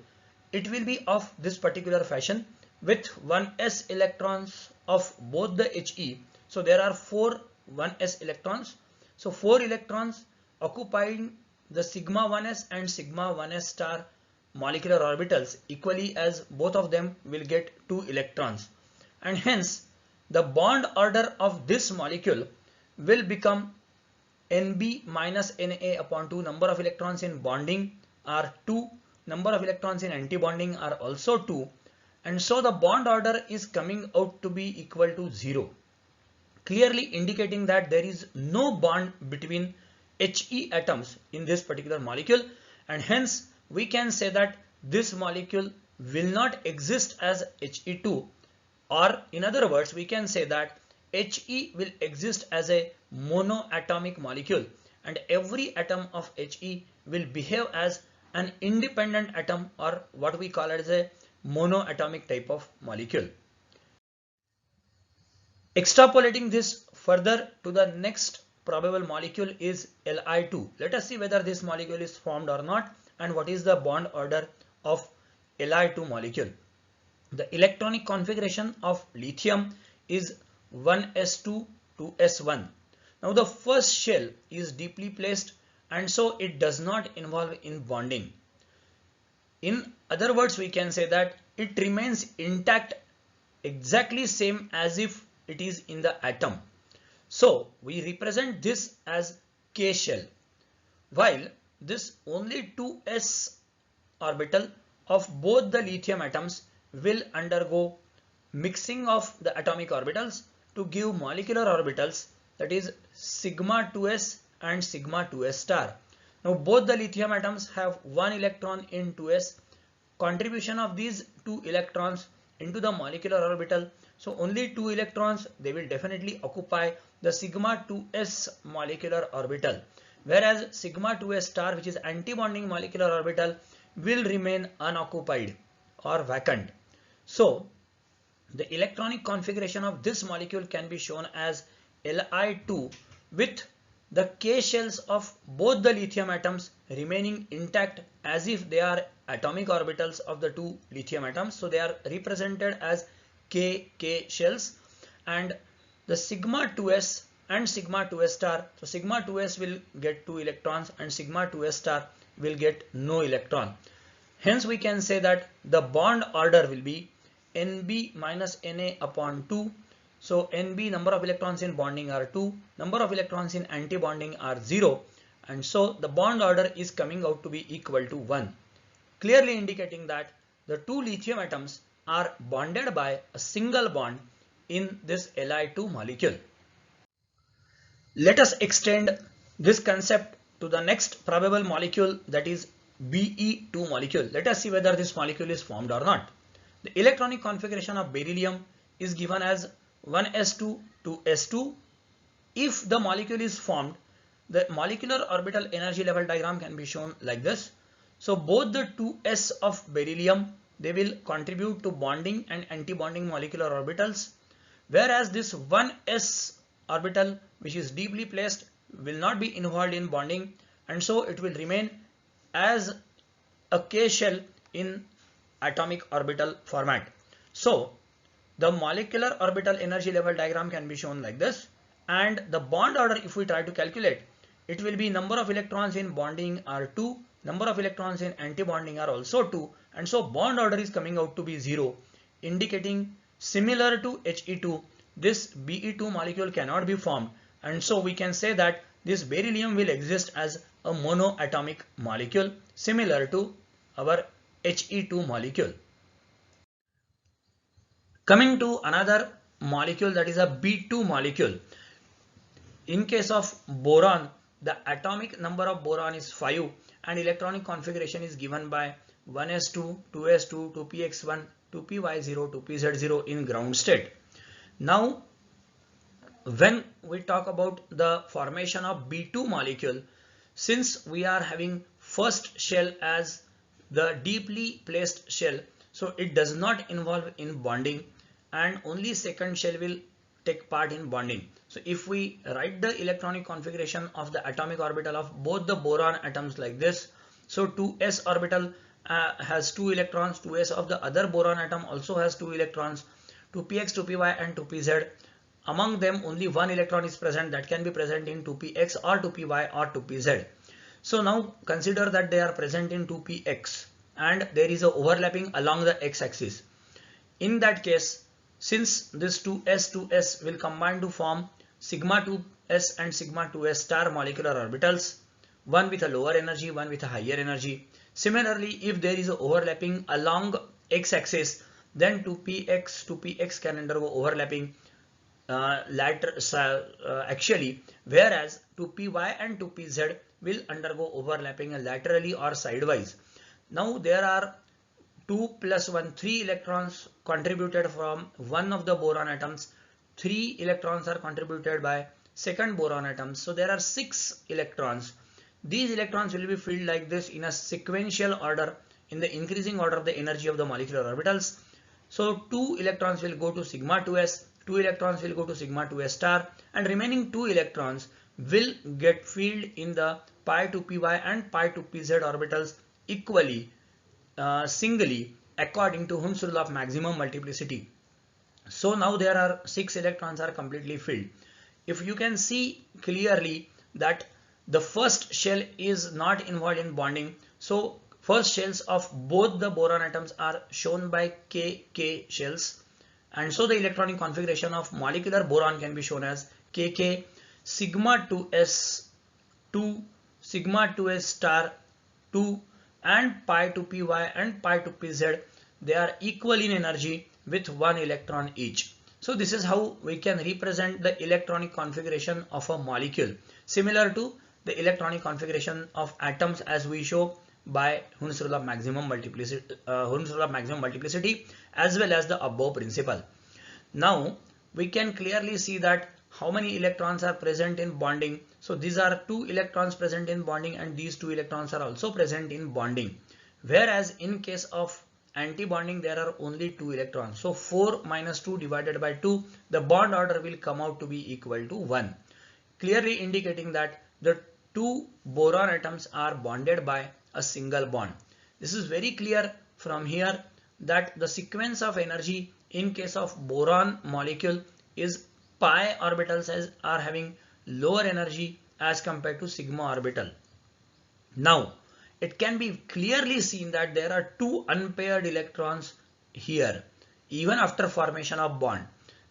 it will be of this particular fashion with 1s electrons of both the He. So there are 4 1s electrons. So 4 electrons occupying the sigma 1s and sigma 1s star molecular orbitals equally, as both of them will get 2 electrons, and hence the bond order of this molecule will become Nb minus Na upon 2. Number of electrons in bonding are 2, number of electrons in anti-bonding are also 2, and so the bond order is coming out to be equal to 0, clearly indicating that there is no bond between He atoms in this particular molecule, and hence we can say that this molecule will not exist as He2, or in other words we can say that He will exist as a monoatomic molecule, and every atom of He will behave as an independent atom, or what we call it as a monoatomic type of molecule. Extrapolating this further to the next probable molecule is Li2. Let us see whether this molecule is formed or not, and what is the bond order of Li2 molecule. The electronic configuration of lithium is 1s2 to s1. Now the first shell is deeply placed, and so it does not involve in bonding. In other words, we can say that it remains intact, exactly same as if it is in the atom. So we represent this as K shell, while this only 2s orbital of both the lithium atoms will undergo mixing of the atomic orbitals to give molecular orbitals, that is sigma 2s and sigma 2s star. Now both the lithium atoms have 1 electron in 2s. Contribution of these 2 electrons into the molecular orbital, so only 2 electrons, they will definitely occupy the sigma 2s molecular orbital, whereas sigma 2s star, which is anti-bonding molecular orbital, will remain unoccupied or vacant. So the electronic configuration of this molecule can be shown as Li2 with the K shells of both the lithium atoms remaining intact as if they are atomic orbitals of the 2 lithium atoms. So they are represented as K shells, and the sigma 2s and sigma 2s star. So sigma 2s will get 2 electrons and sigma 2s star will get no electron. Hence we can say that the bond order will be Nb minus Na upon 2. So Nb, number of electrons in bonding are 2, number of electrons in anti-bonding are 0, and so the bond order is coming out to be equal to 1, clearly indicating that the 2 lithium atoms are bonded by a single bond in this Li2 molecule. Let us extend this concept to the next probable molecule, that is Be2 molecule. Let us see whether this molecule is formed or not. The electronic configuration of beryllium is given as 1s2 to s2. If the molecule is formed, the molecular orbital energy level diagram can be shown like this. So both the 2s of beryllium, they will contribute to bonding and anti-bonding molecular orbitals, whereas this 1s orbital, which is deeply placed, will not be involved in bonding, and so it will remain as a K shell in atomic orbital format. So the molecular orbital energy level diagram can be shown like this, and the bond order, if we try to calculate, it will be number of electrons in bonding are 2, number of electrons in anti-bonding are also 2, and so bond order is coming out to be 0, indicating similar to He2, this Be2 molecule cannot be formed, and so we can say that this beryllium will exist as a monoatomic molecule similar to our He2 molecule. Coming to another molecule, that is a B2 molecule. In case of boron, the atomic number of boron is 5 and electronic configuration is given by 1s2, 2s2, 2px1, 2py0, 2pz0 in ground state. Now when we talk about the formation of B2 molecule, since we are having first shell as the deeply placed shell, so it does not involve in bonding, and only second shell will take part in bonding. So if we write the electronic configuration of the atomic orbital of both the boron atoms like this, so 2s orbital has 2 electrons, 2s of the other boron atom also has 2 electrons, 2px, 2py and 2pz. Among them only one electron is present, that can be present in 2px or 2py or 2pz. So now consider that they are present in 2px and there is a overlapping along the x-axis. In that case, since this 2s will combine to form sigma 2s and sigma 2s star molecular orbitals, one with a lower energy, one with a higher energy. Similarly, if there is a overlapping along x-axis, then 2px can undergo overlapping actually, whereas 2py and 2pz will undergo overlapping laterally or sidewise. Now there are 2 plus 1, 3 electrons contributed from one of the boron atoms, 3 electrons are contributed by second boron atom. So there are 6 electrons. These electrons will be filled like this in a sequential order in the increasing order of the energy of the molecular orbitals. So 2 electrons will go to sigma 2s, 2 electrons will go to sigma 2s star, and remaining 2 electrons will get filled in the pi 2py and pi 2pz orbitals equally, singly, according to Hund's rule of maximum multiplicity. So now there are 6 electrons are completely filled. If you can see clearly that the first shell is not involved in bonding, so first shells of both the boron atoms are shown by KK shells, and so the electronic configuration of molecular boron can be shown as KK sigma 2s 2 sigma 2s star 2 and pi 2py and pi 2pz. They are equal in energy with 1 electron each. So this is how we can represent the electronic configuration of a molecule, similar to the electronic configuration of atoms as we show by Hund's rule of maximum multiplicity, as well as the above principle. Now we can clearly see that how many electrons are present in bonding. So these are 2 electrons present in bonding and these 2 electrons are also present in bonding. Whereas in case of anti-bonding there are only 2 electrons. So 4 minus 2 divided by 2, the bond order will come out to be equal to 1. Clearly indicating that the 2 boron atoms are bonded by a single bond. This is very clear from here that the sequence of energy in case of boron molecule is pi orbitals are having lower energy as compared to sigma orbital. Now it can be clearly seen that there are 2 unpaired electrons here even after formation of bond.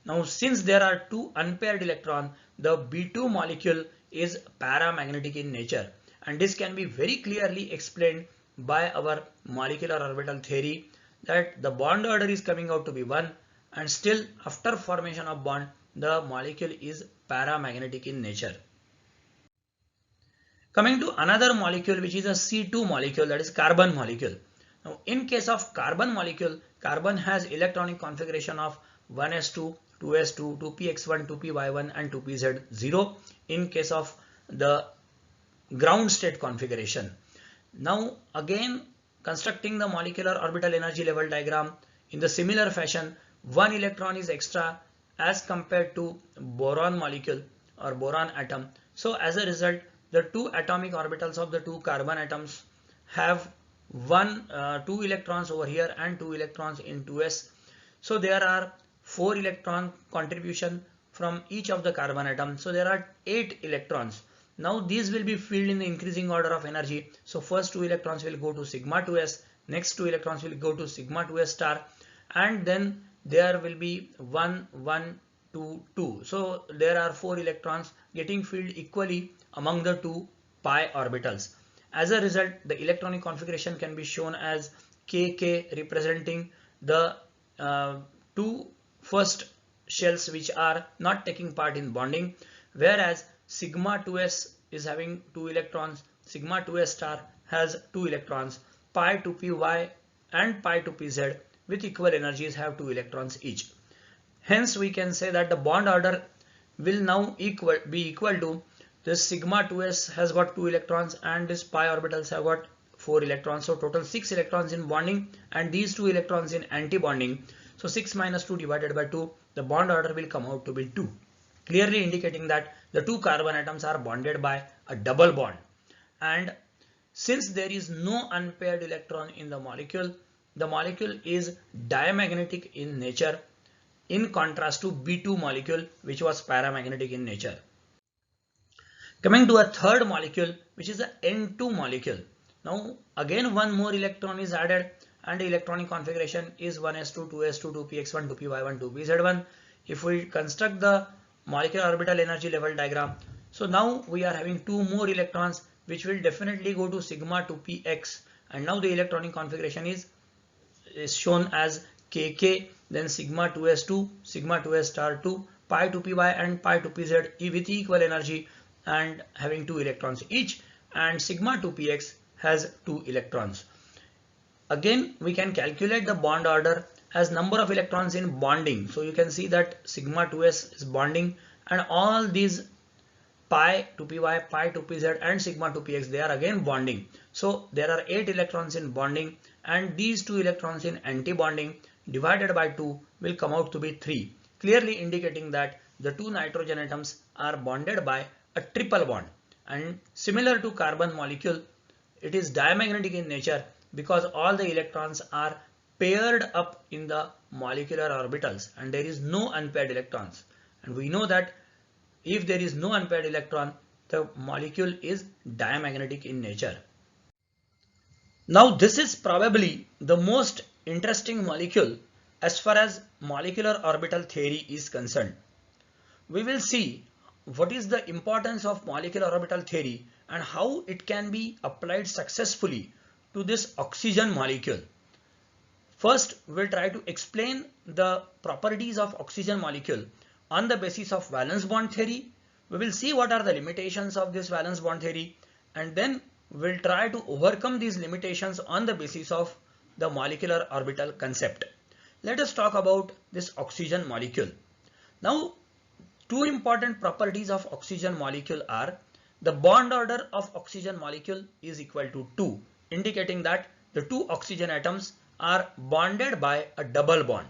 Now since there are 2 unpaired electrons, the B2 molecule is paramagnetic in nature, and this can be very clearly explained by our molecular orbital theory that the bond order is coming out to be 1, and still after formation of bond the molecule is paramagnetic in nature. Coming to another molecule which is a C2 molecule, that is carbon molecule. Now in case of carbon molecule, carbon has electronic configuration of 1s2, 2s2, 2px1, 2py1 and 2pz0 in case of the ground state configuration. Now again constructing the molecular orbital energy level diagram in the similar fashion, 1 electron is extra as compared to boron molecule or boron atom. So as a result, the 2 atomic orbitals of the 2 carbon atoms have 2 electrons over here and 2 electrons in 2s. So there are 4 electron contribution from each of the carbon atoms. So there are 8 electrons. Now these will be filled in the increasing order of energy. So first 2 electrons will go to sigma 2s, next 2 electrons will go to sigma 2s star, and then there will be 1, 1, 2, 2. So there are 4 electrons getting filled equally among the 2 pi orbitals. As a result, the electronic configuration can be shown as KK, representing the 2 first shells which are not taking part in bonding, whereas sigma 2s is having 2 electrons, sigma 2s star has 2 electrons, pi 2py and pi 2pz with equal energies have 2 electrons each. Hence we can say that the bond order will now be equal to this sigma 2s has got 2 electrons and this pi orbitals have got 4 electrons. So total 6 electrons in bonding and these 2 electrons in anti-bonding. So 6 minus 2 divided by 2, the bond order will come out to be 2. Clearly indicating that the two carbon atoms are bonded by a double bond. And since there is no unpaired electron in the molecule is diamagnetic in nature, in contrast to B2 molecule, which was paramagnetic in nature. Coming to a third molecule, which is the N2 molecule. Now again one more electron is added and the electronic configuration is 1s2, 2s2, 2px1, 2py1, 2pz1. If we construct the molecular orbital energy level diagram, so now we are having two more electrons which will definitely go to sigma 2px, and now the electronic configuration is shown as kk, then sigma 2s2, sigma 2s star 2, pi 2py and pi 2pz with equal energy and having 2 electrons each, and sigma 2px has 2 electrons. Again we can calculate the bond order as number of electrons in bonding. So you can see that sigma 2s is bonding and all these pi 2py, pi 2pz and sigma 2px, they are again bonding. So there are 8 electrons in bonding and these 2 electrons in anti-bonding divided by 2 will come out to be 3, clearly indicating that the two nitrogen atoms are bonded by a triple bond. And similar to carbon molecule, it is diamagnetic in nature because all the electrons are paired up in the molecular orbitals and there is no unpaired electrons. And we know that if there is no unpaired electron, the molecule is diamagnetic in nature. Now this is probably the most interesting molecule as far as molecular orbital theory is concerned. We will see what is the importance of molecular orbital theory and how it can be applied successfully to this oxygen molecule. First, we'll try to explain the properties of oxygen molecule on the basis of valence bond theory. We will see what are the limitations of this valence bond theory, and then we'll try to overcome these limitations on the basis of the molecular orbital concept. Let us talk about this oxygen molecule. Now, two important properties of oxygen molecule are the bond order of oxygen molecule is equal to 2, indicating that the two oxygen atoms are bonded by a double bond.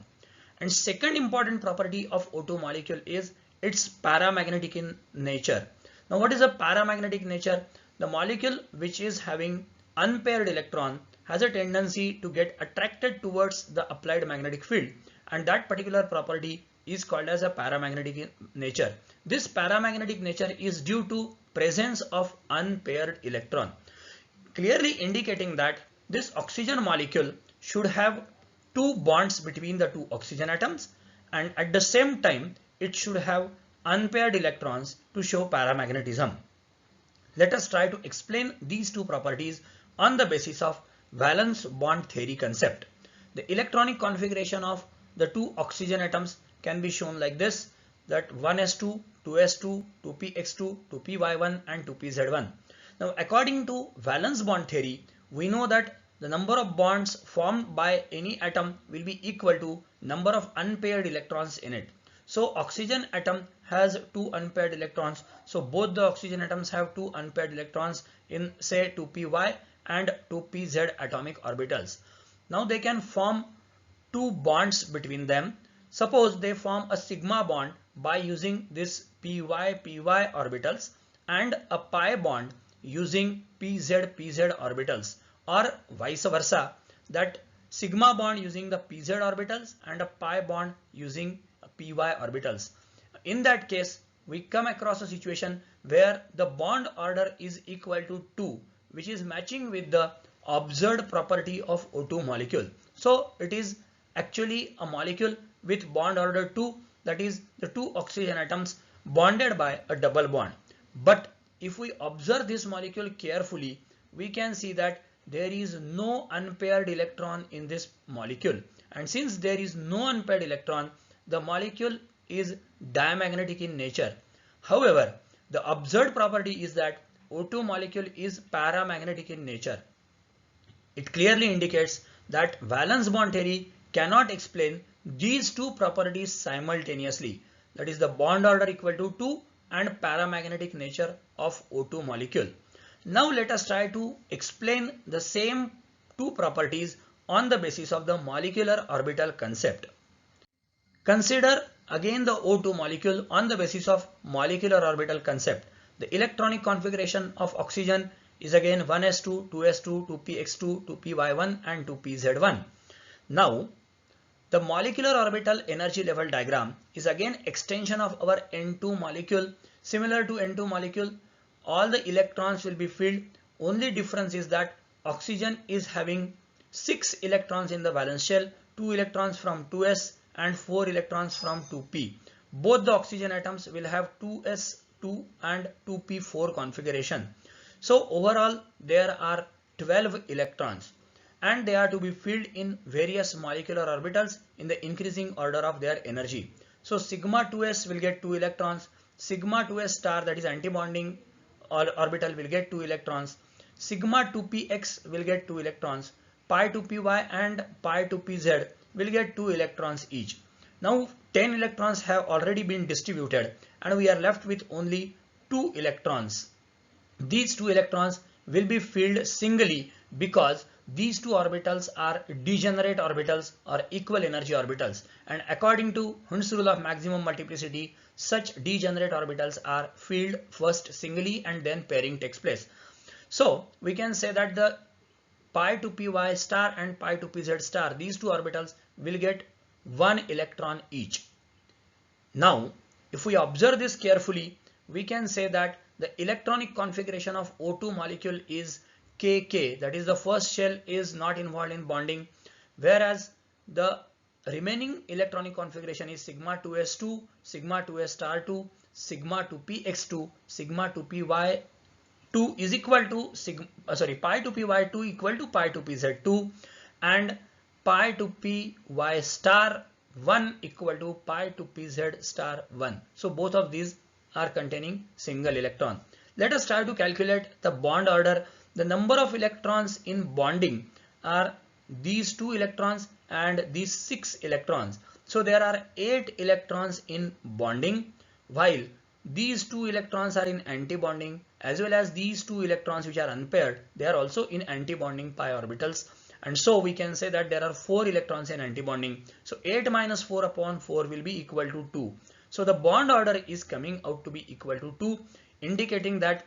And second important property of O2 molecule is its paramagnetic in nature. Now what is a paramagnetic nature? The molecule which is having unpaired electron has a tendency to get attracted towards the applied magnetic field, and that particular property is called as a paramagnetic nature. This paramagnetic nature is due to presence of unpaired electron, clearly indicating that this oxygen molecule should have two bonds between the two oxygen atoms, and at the same time it should have unpaired electrons to show paramagnetism. Let us try to explain these two properties on the basis of valence bond theory concept. The electronic configuration of the two oxygen atoms can be shown like this, that 1s2, 2s2, 2px2, 2py1 and 2pz1. Now according to valence bond theory, we know that the number of bonds formed by any atom will be equal to number of unpaired electrons in it. So oxygen atom has two unpaired electrons. So both the oxygen atoms have two unpaired electrons in say 2py and 2pz atomic orbitals. Now they can form two bonds between them. Suppose they form a sigma bond by using this py orbitals and a pi bond using pz orbitals, or vice versa, that sigma bond using the pz orbitals and a pi bond using py orbitals. In that case, we come across a situation where the bond order is equal to 2, which is matching with the observed property of O2 molecule. So it is actually a molecule with bond order 2, that is the two oxygen atoms bonded by a double bond. But if we observe this molecule carefully, we can see that there is no unpaired electron in this molecule, and since there is no unpaired electron, the molecule is diamagnetic in nature. However, the observed property is that O2 molecule is paramagnetic in nature. It clearly indicates that valence bond theory cannot explain these two properties simultaneously, that is the bond order equal to 2 and paramagnetic nature of O2 molecule. Now let us try to explain the same two properties on the basis of the molecular orbital concept. Consider again the O2 molecule on the basis of molecular orbital concept. The electronic configuration of oxygen is again 1s2, 2s2, 2px2, 2py1 and 2pz1. Now the molecular orbital energy level diagram is again extension of our N2 molecule. Similar to N2 molecule, all the electrons will be filled. Only difference is that oxygen is having 6 electrons in the valence shell, 2 electrons from 2s and 4 electrons from 2p. Both the oxygen atoms will have 2s2 and 2p4 configuration. So overall there are 12 electrons and they are to be filled in various molecular orbitals in the increasing order of their energy. So sigma 2s will get 2 electrons, sigma 2s star, that is antibonding orbital, will get 2 electrons, sigma 2px will get 2 electrons, pi 2py and pi 2pz will get 2 electrons each. Now 10 electrons have already been distributed and we are left with only 2 electrons. These 2 electrons will be filled singly because these two orbitals are degenerate orbitals or equal energy orbitals, and according to Hund's rule of maximum multiplicity, such degenerate orbitals are filled first singly and then pairing takes place. So we can say that the pi 2py star and pi 2pz star, these two orbitals will get 1 electron each. Now if we observe this carefully, we can say that the electronic configuration of O2 molecule is KK, that is the first shell is not involved in bonding, whereas the remaining electronic configuration is sigma 2s2, sigma 2s star 2, sigma 2px2, sigma 2py2 is equal to pi 2py2 equal to pi 2pz2 and pi 2py star 1 equal to pi 2pz star 1. So both of these are containing single electron. Let us try to calculate the bond order. The number of electrons in bonding are these 2 electrons and these 6 electrons. So there are 8 electrons in bonding, while these 2 electrons are in anti-bonding, as well as these 2 electrons which are unpaired, they are also in anti-bonding pi orbitals. And so we can say that there are 4 electrons in anti-bonding. So 8 minus 4 upon 4 will be equal to 2. So the bond order is coming out to be equal to 2, indicating that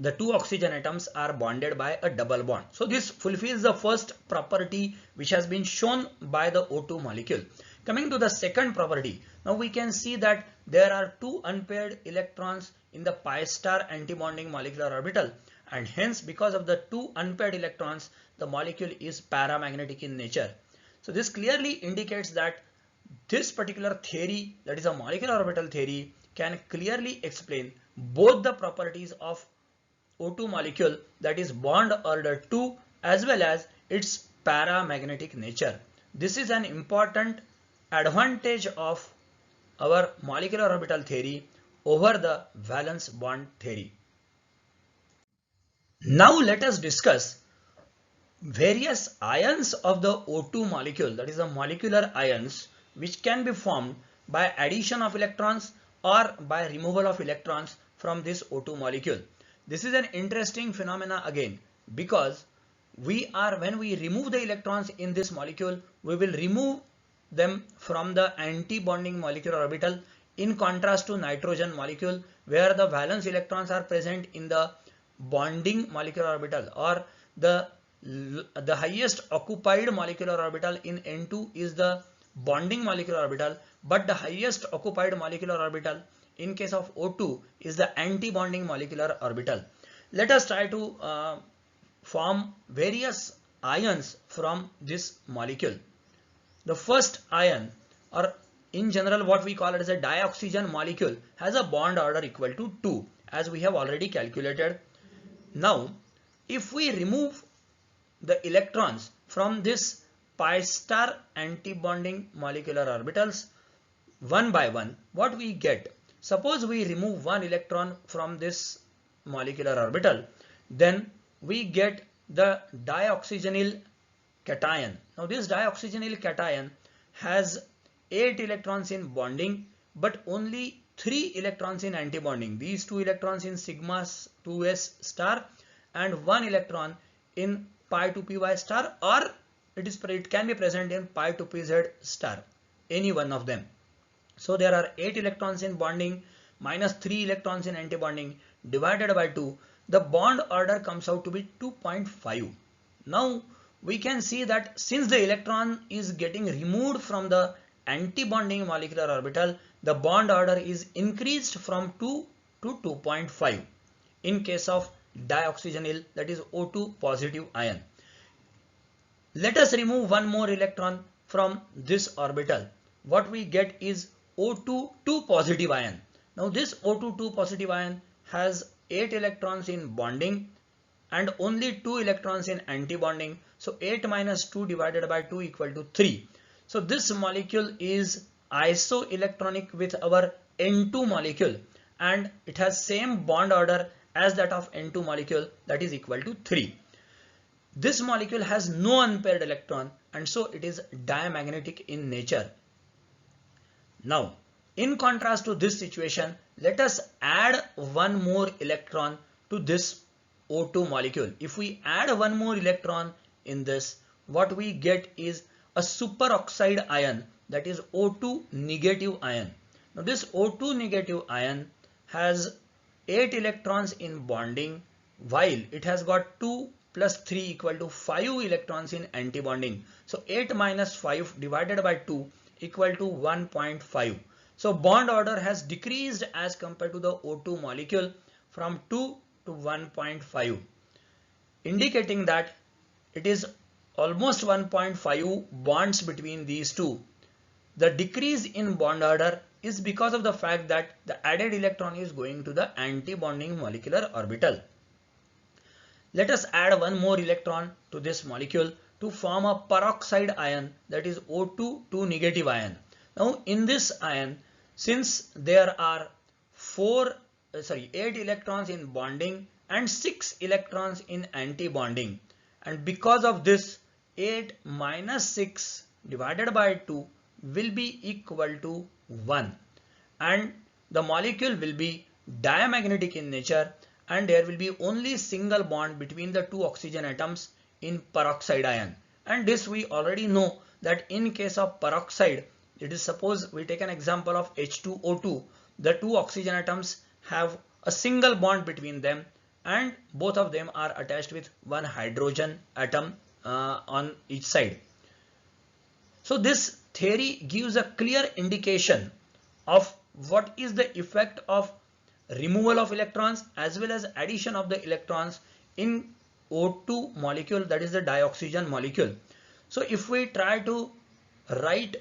the 2 oxygen atoms are bonded by a double bond. So this fulfills the first property which has been shown by the O2 molecule. Coming to the second property, now we can see that there are 2 unpaired electrons in the pi star antibonding molecular orbital, and hence because of the 2 unpaired electrons, the molecule is paramagnetic in nature. So this clearly indicates that this particular theory, that is a molecular orbital theory, can clearly explain both the properties of O2 molecule, that is bond order 2, as well as its paramagnetic nature. This is an important advantage of our molecular orbital theory over the valence bond theory. Now let us discuss various ions of the O2 molecule, that is the molecular ions, which can be formed by addition of electrons or by removal of electrons from this O2 molecule. This is an interesting phenomena again, because when we remove the electrons in this molecule, we will remove them from the anti-bonding molecular orbital, in contrast to nitrogen molecule, where the valence electrons are present in the bonding molecular orbital, or the highest occupied molecular orbital in N2 is the bonding molecular orbital, but the highest occupied molecular orbital in case of O2 is the anti-bonding molecular orbital. Let us try to form various ions from this molecule. The first ion, or in general what we call it as a dioxygen molecule, has a bond order equal to 2, as we have already calculated. Now if we remove the electrons from this pi star anti-bonding molecular orbitals one by one, what we get? Suppose we remove 1 electron from this molecular orbital, then we get the dioxygenyl cation. Now this dioxygenyl cation has 8 electrons in bonding, but only 3 electrons in antibonding. These 2 electrons in sigma 2s star and 1 electron in pi 2py star, or it can be present in pi 2pz star, any one of them. So there are 8 electrons in bonding minus 3 electrons in antibonding divided by 2. The bond order comes out to be 2.5. Now we can see that since the electron is getting removed from the antibonding molecular orbital, the bond order is increased from 2 to 2.5 in case of dioxygenyl, that is O2 positive ion. Let us remove one more electron from this orbital. What we get is O2 2 positive ion. Now this O2 2 positive ion has 8 electrons in bonding and only 2 electrons in antibonding. So 8 minus 2 divided by 2 equal to 3. So this molecule is isoelectronic with our N2 molecule and it has same bond order as that of N2 molecule, that is equal to 3. This molecule has no unpaired electron and so it is diamagnetic in nature. Now, in contrast to this situation, let us add one more electron to this O2 molecule. If we add one more electron in this, what we get is a superoxide ion, that is O2 negative ion. Now this O2 negative ion has 8 electrons in bonding, while it has got 2 plus 3 equal to 5 electrons in antibonding. So 8 minus 5 divided by 2 equal to 1.5. So bond order has decreased as compared to the O2 molecule from 2 to 1.5, indicating that it is almost 1.5 bonds between these two. The decrease in bond order is because of the fact that the added electron is going to the antibonding molecular orbital. Let us add one more electron to this molecule to form a peroxide ion, that is O2 2 negative ion. Now in this ion, since there are 8 electrons in bonding and 6 electrons in antibonding, and because of this 8 minus 6 divided by 2 will be equal to 1 and the molecule will be diamagnetic in nature and there will be only single bond between the two oxygen atoms in peroxide ion. And this we already know that in case of peroxide, it is suppose we take an example of H2O2, the two oxygen atoms have a single bond between them and both of them are attached with one hydrogen atom on each side. So this theory gives a clear indication of what is the effect of removal of electrons as well as addition of the electrons in O2 molecule, that is the dioxygen molecule. So if we try to write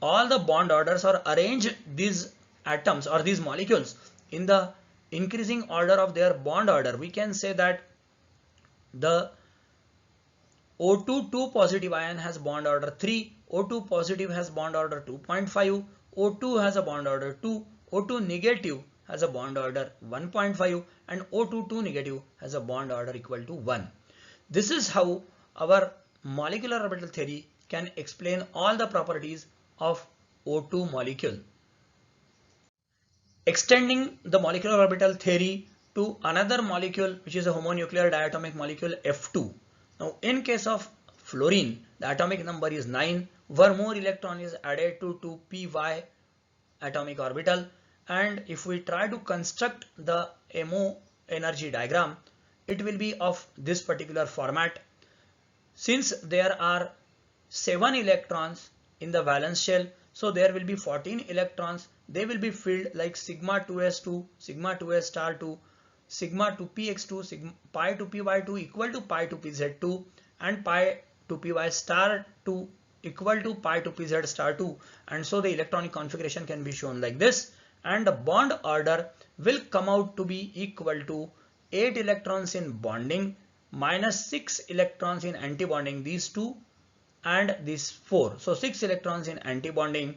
all the bond orders or arrange these atoms or these molecules in the increasing order of their bond order, we can say that the O2 2 positive ion has bond order 3, O2 positive has bond order 2.5, O2 has a bond order 2, O2 negative has a bond order 1.5 and O2 2 negative has a bond order equal to 1. This is how our molecular orbital theory can explain all the properties of O2 molecule. Extending the molecular orbital theory to another molecule, which is a homonuclear diatomic molecule F2. Now in case of fluorine, the atomic number is 9. One more electron is added to 2py atomic orbital, and if we try to construct the MO energy diagram, it will be of this particular format. Since there are 7 electrons in the valence shell, so there will be 14 electrons. They will be filled like sigma 2s2, sigma 2s star 2, sigma 2px2, sigma pi 2py2 equal to pi 2pz2 and pi 2py star 2 equal to pi 2pz star 2, and so the electronic configuration can be shown like this, and the bond order will come out to be equal to 8 electrons in bonding minus 6 electrons in antibonding, these 2 and these 4. So 6 electrons in antibonding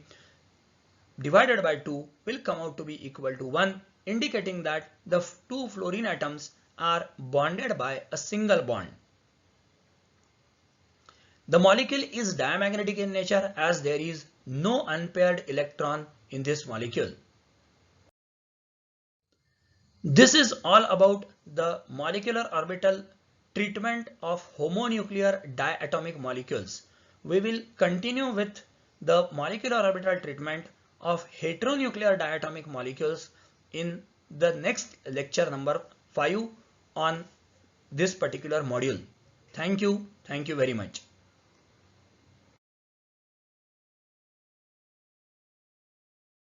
divided by 2 will come out to be equal to 1, indicating that the two fluorine atoms are bonded by a single bond. The molecule is diamagnetic in nature as there is no unpaired electron in this molecule. This is all about the molecular orbital treatment of homonuclear diatomic molecules. We will continue with the molecular orbital treatment of heteronuclear diatomic molecules in the next lecture number 5 on this particular module. Thank you very much.